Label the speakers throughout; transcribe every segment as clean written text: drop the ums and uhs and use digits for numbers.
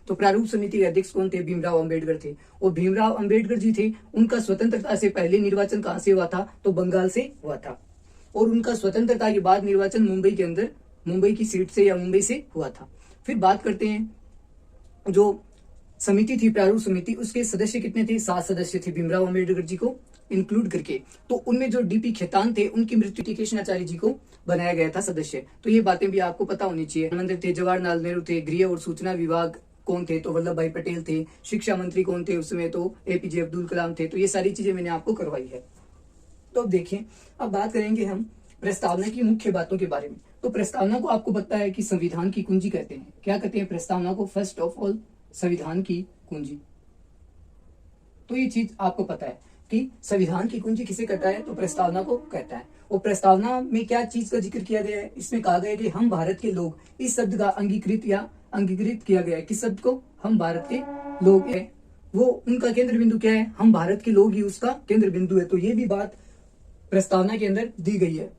Speaker 1: तो प्रारूप समिति के अध्यक्ष कौन थे? भीमराव अंबेडकर थे। और भीमराव अंबेडकर जी थे, उनका स्वतंत्रता से पहले निर्वाचन कहां से हुआ था? तो बंगाल से हुआ था। और उनका स्वतंत्रता के बाद निर्वाचन मुंबई के अंदर, मुंबई की सीट से या मुंबई से हुआ था। फिर बात करते हैं जो समिति थी, प्रारूप समिति, उसके सदस्य कितने थे? 7 सदस्य थे, भीमराव अंबेडकर जी को इंक्लूड करके। तो उनमें जो डीपी खेतान थे, उनकी मृत्यु कृष्णाचार्य जी को बनाया गया था सदस्य। तो ये बातें भी आपको पता होनी चाहिए। प्रधानमंत्री थे जवाहरलाल नेहरू थे। गृह और सूचना विभाग कौन थे? तो वल्लभ भाई पटेल थे। शिक्षा मंत्री कौन थे उसमें? तो एपीजे अब्दुल कलाम थे। तो ये सारी चीजें मैंने आपको करवाई है। तो अब देखिए, अब बात करेंगे हम प्रस्तावना की मुख्य बातों के बारे में। तो प्रस्तावना को आपको पता है कि संविधान की कुंजी कहते हैं। क्या कहते हैं प्रस्तावना को? फर्स्ट ऑफ ऑल संविधान की कुंजी। तो ये चीज आपको पता है कि संविधान की कुंजी किसे कहता है? तो प्रस्तावना को कहता है। और प्रस्तावना में क्या चीज का जिक्र किया गया है? इसमें कहा गया है कि हम भारत के लोग, इस शब्द का अंगीकृत किया गया है। किस शब्द को? हम भारत के लोग है, वो उनका केंद्र बिंदु क्या है? हम भारत के लोग ही उसका केंद्र बिंदु है। तो ये भी बात प्रस्तावना के अंदर दी गई है।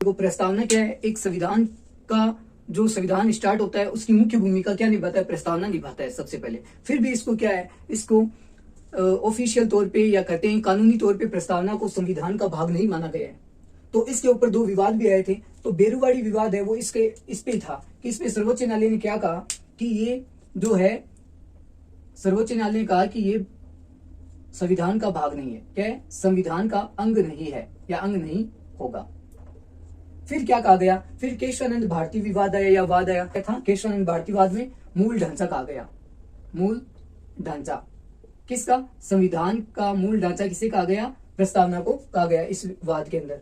Speaker 1: तो प्रस्तावना क्या है? एक संविधान का, जो संविधान स्टार्ट होता है उसकी मुख्य भूमिका क्या निभाता है? प्रस्तावना निभाता है सबसे पहले। फिर भी इसको क्या है, इसको ऑफिशियल तौर पे या कहते हैं कानूनी तौर पे प्रस्तावना को संविधान का भाग नहीं माना गया है। तो इसके ऊपर 2 विवाद भी आए थे। तो बेरुवाड़ी विवाद है वो इस पे था कि इसमें सर्वोच्च न्यायालय ने क्या कहा कि ये जो है, सर्वोच्च न्यायालय ने कहा कि ये संविधान का भाग नहीं है। क्या है? संविधान का अंग नहीं है या अंग नहीं होगा। फिर क्या कहा गया? फिर केशवानंद भारती विवाद आया या वाद आया। क्या था? केशवानंद भारती वाद में मूल ढांचा कहा गया। मूल ढांचा किसका? संविधान का मूल ढांचा किसे कहा गया? प्रस्तावना को कहा गया इस वाद के अंदर।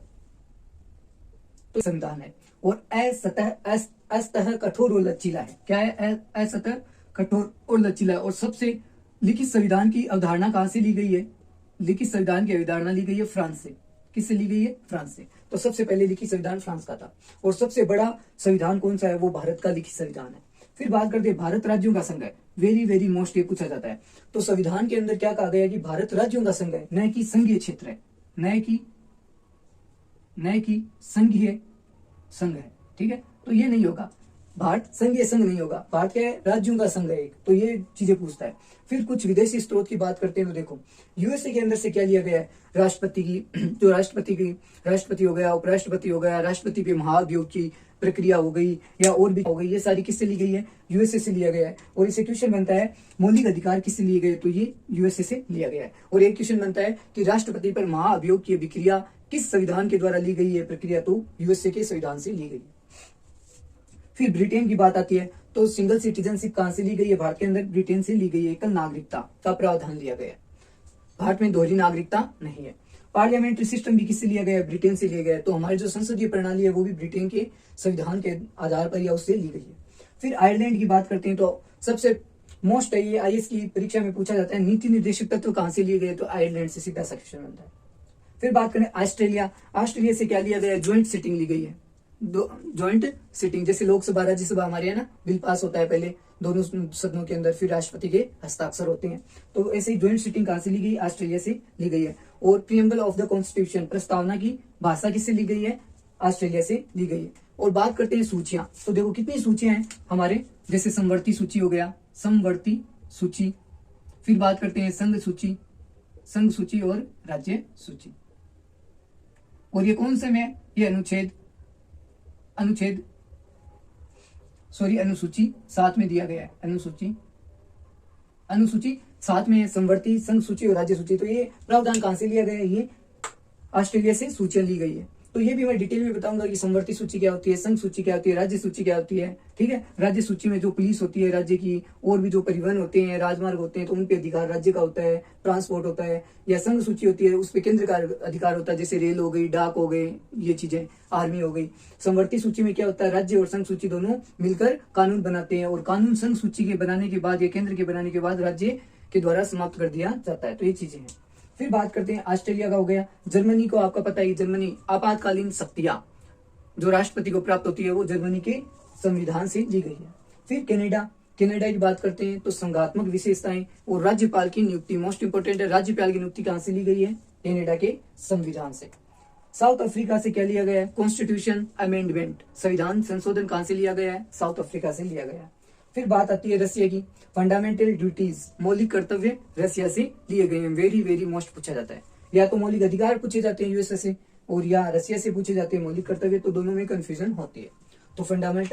Speaker 1: तो संविधान है और असतः कठोर और लचीला है। क्या है? असतः कठोर और लचीला। और सबसे लिखित संविधान की अवधारणा कहां से ली गई है? लिखित संविधान की अवधारणा ली गई है फ्रांस से। किससे ली गई है? फ्रांस से। तो सबसे पहले लिखित संविधान फ्रांस का था। और सबसे बड़ा संविधान कौन सा है? वो भारत का लिखित संविधान है। फिर बात करते हैं भारत राज्यों का संघ है। वेरी वेरी मोस्ट ये पूछा जाता है। तो संविधान के अंदर क्या कहा गया कि भारत राज्यों का संघ है, न कि संघीय क्षेत्र है, न कि संघीय संघ है। ठीक है, तो ये नहीं होगा, भारत संघीय संघ नहीं होगा। भारत क्या है? राज्यों का संघ है एक। तो ये चीजें पूछता है। फिर कुछ विदेशी स्रोत की बात करते हैं तो देखो, यूएसए के अंदर से क्या लिया गया है? राष्ट्रपति की, जो राष्ट्रपति हो गया, उपराष्ट्रपति हो गया, राष्ट्रपति पे महाभियोग की प्रक्रिया हो गई या और भी हो गई, ये सारी किससे ली गई है? यूएसए से लिया गया है। और इसे क्वेश्चन बनता है मौलिक अधिकार किससे लिए गए? तो ये यूएसए से लिया गया है। और एक क्वेश्चन बनता है कि राष्ट्रपति पर महाअभियोग की प्रक्रिया किस संविधान के द्वारा ली गई है प्रक्रिया? तो यूएसए के संविधान से ली गई। फिर ब्रिटेन की बात आती है तो सिंगल सिटीजनशिप कहां से ली गई है? भारत के अंदर ब्रिटेन से ली गई है। एकल नागरिकता का प्रावधान लिया गया है। भारत में दोहरी नागरिकता नहीं है। पार्लियामेंट्री सिस्टम भी किससे लिया गया है? ब्रिटेन से लिया गया है। तो हमारी जो संसदीय प्रणाली है वो भी ब्रिटेन के संविधान के आधार पर या उससे ली गई है। फिर आयरलैंड की बात करते हैं तो सबसे मोस्ट है ये, आईएएस की परीक्षा में पूछा जाता है, नीति निर्देशक तत्व कहां से लिए गए? तो आयरलैंड से सीधा सा क्वेश्चन बनता है। फिर बात करें ऑस्ट्रेलिया, ऑस्ट्रेलिया से क्या लिया गया? ज्वाइंट सिटिंग ली गई है। ज्वाइंट सिटिंग, जैसे लोकसभा राज्यसभा हमारे है ना, बिल पास होता है पहले दोनों सदनों के अंदर, फिर राष्ट्रपति के हस्ताक्षर होते हैं। तो ऐसे ही ज्वाइंट सिटिंग कहां से ली गई? ऑस्ट्रेलिया से ली गई है। और प्रीएम्बल ऑफ द कॉन्स्टिट्यूशन, प्रस्तावना की भाषा किससे ली गई है? ऑस्ट्रेलिया से ली गई है। और बात करते हैं सूचियां, तो देखो कितनी सूचियां हैं हमारे, जैसे समवर्ती सूची हो गया, समवर्ती सूची। फिर बात करते हैं संघ सूची और राज्य सूची। और ये कौन से में? ये अनुसूची 7 में दिया गया है। अनुसूची 7 में समवर्ती, संघ सूची और राज्य सूची। तो ये प्रावधान कहां से लिया गया है? ये ऑस्ट्रेलिया से सूचियां ली गई है। तो ये भी मैं डिटेल में बताऊंगा कि समवर्ती सूची क्या होती है, संघ सूची क्या होती है, राज्य सूची क्या होती है। ठीक है, राज्य सूची में जो पुलिस होती है राज्य की, और भी जो परिवहन होते हैं, राजमार्ग होते हैं, तो उन पे अधिकार राज्य का होता है, ट्रांसपोर्ट होता है। या संघ सूची होती है, उस पे केंद्र का अधिकार होता है, जैसे रेल हो गई, डाक हो गए, ये चीजें, आर्मी हो गई। समवर्ती सूची में क्या होता है? राज्य और संघ सूची दोनों मिलकर कानून बनाते हैं, और कानून संघ सूची के बनाने के बाद या केंद्र के बनाने के बाद राज्य के द्वारा समाप्त कर दिया जाता है। तो ये चीजें हैं। फिर बात करते हैं ऑस्ट्रेलिया का हो गया। जर्मनी को आपका पता है, जर्मनी आपातकालीन शक्तियां जो राष्ट्रपति को प्राप्त होती है वो जर्मनी के संविधान से ली गई है। फिर कनाडा की बात करते हैं तो संघात्मक विशेषताएं और राज्यपाल की नियुक्ति मोस्ट इंपोर्टेंट है। राज्यपाल की नियुक्ति कहां से ली गई है? कनाडा के संविधान से। साउथ अफ्रीका से क्या लिया गया है? कॉन्स्टिट्यूशन अमेंडमेंट, संविधान संशोधन कहां से लिया गया है? साउथ अफ्रीका से लिया गया है। फिर बात आती है रसिया की। फंडामेंटल ड्यूटीज, मौलिक कर्तव्य रसिया से लिए गए हैं। वेरी वेरी मोस्ट पूछा जाता है। या तो मौलिक अधिकार पूछे जाते हैं यूएसए से, और या रसिया से पूछे जाते हैं मौलिक कर्तव्य, तो दोनों में कंफ्यूजन होती है। तो फंडामेंटल